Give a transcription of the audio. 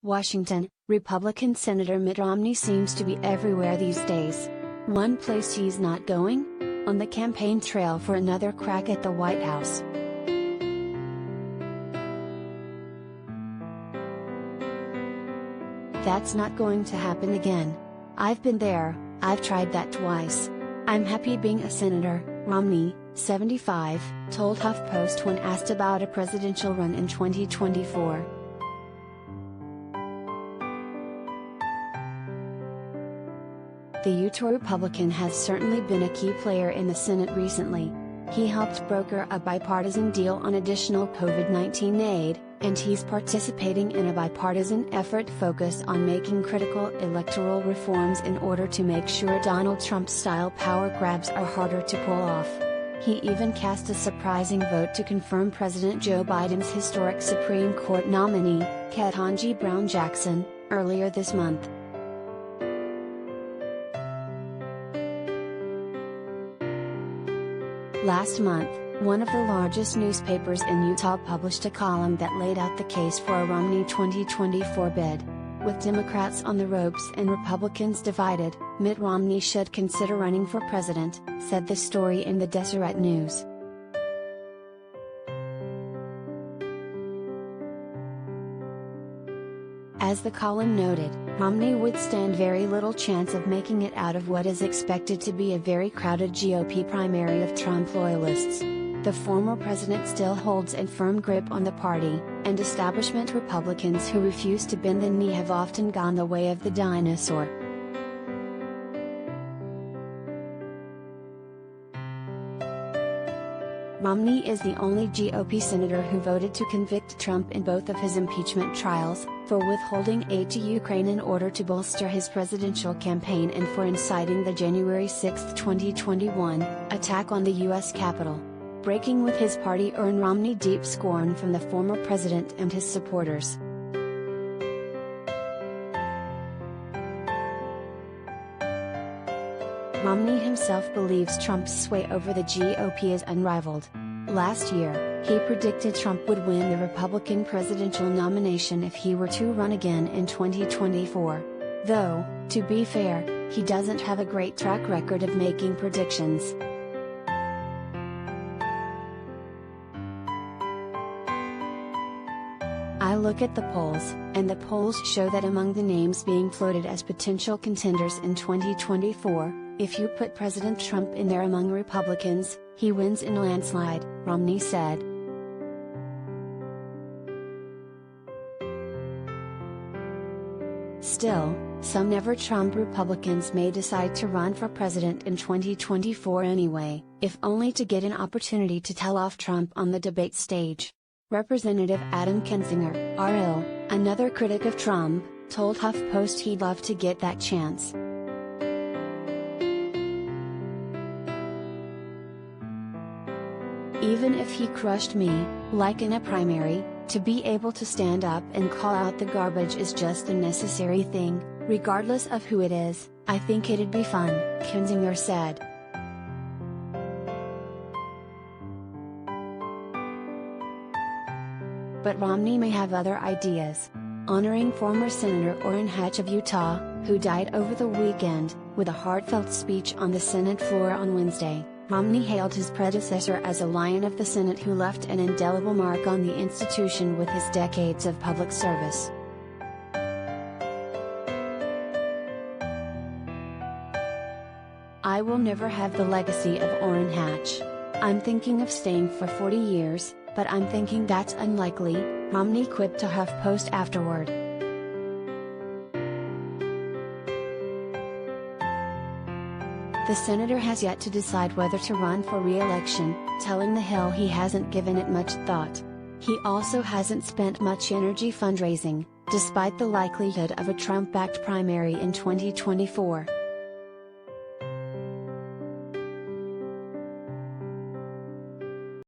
Washington, Republican Senator Mitt Romney seems to be everywhere these days. One place he's not going? On the campaign trail for another crack at the White House. That's not going to happen again. I've been there, I've tried that twice. I'm happy being a senator, Romney, 75, told HuffPost when asked about a presidential run in 2024. The Utah Republican has certainly been a key player in the Senate recently. He helped broker a bipartisan deal on additional COVID-19 aid, and he's participating in a bipartisan effort focused on making critical electoral reforms in order to make sure Donald Trump-style power grabs are harder to pull off. He even cast a surprising vote to confirm President Joe Biden's historic Supreme Court nominee, Ketanji Brown Jackson, earlier this month. Last month, one of the largest newspapers in Utah published a column that laid out the case for a Romney 2024 bid. With Democrats on the ropes and Republicans divided, Mitt Romney should consider running for president, said the story in the Deseret News. As the column noted, Romney would stand very little chance of making it out of what is expected to be a very crowded GOP primary of Trump loyalists. The former president still holds a firm grip on the party, and establishment Republicans who refuse to bend the knee have often gone the way of the dinosaur. Romney is the only GOP senator who voted to convict Trump in both of his impeachment trials, for withholding aid to Ukraine in order to bolster his presidential campaign and for inciting the January 6, 2021, attack on the U.S. Capitol. Breaking with his party earned Romney deep scorn from the former president and his supporters. Romney himself believes Trump's sway over the GOP is unrivaled. Last year, he predicted Trump would win the Republican presidential nomination if he were to run again in 2024. Though, to be fair, he doesn't have a great track record of making predictions. I look at the polls, and the polls show that among the names being floated as potential contenders in 2024, if you put President Trump in there among Republicans, he wins in a landslide, Romney said. Still, some never-Trump Republicans may decide to run for president in 2024 anyway, if only to get an opportunity to tell off Trump on the debate stage. Representative Adam Kinzinger, RL, another critic of Trump, told HuffPost he'd love to get that chance. Even if he crushed me, like in a primary, to be able to stand up and call out the garbage is just a necessary thing, regardless of who it is. I think it'd be fun, Kinzinger said. But Romney may have other ideas. Honoring former Senator Orrin Hatch of Utah, who died over the weekend, with a heartfelt speech on the Senate floor on Wednesday, Romney hailed his predecessor as a lion of the Senate who left an indelible mark on the institution with his decades of public service. I will never have the legacy of Orrin Hatch. I'm thinking of staying for 40 years, but I'm thinking that's unlikely, Romney quipped to HuffPost afterward. The senator has yet to decide whether to run for re-election, telling The Hill he hasn't given it much thought. He also hasn't spent much energy fundraising, despite the likelihood of a Trump-backed primary in 2024.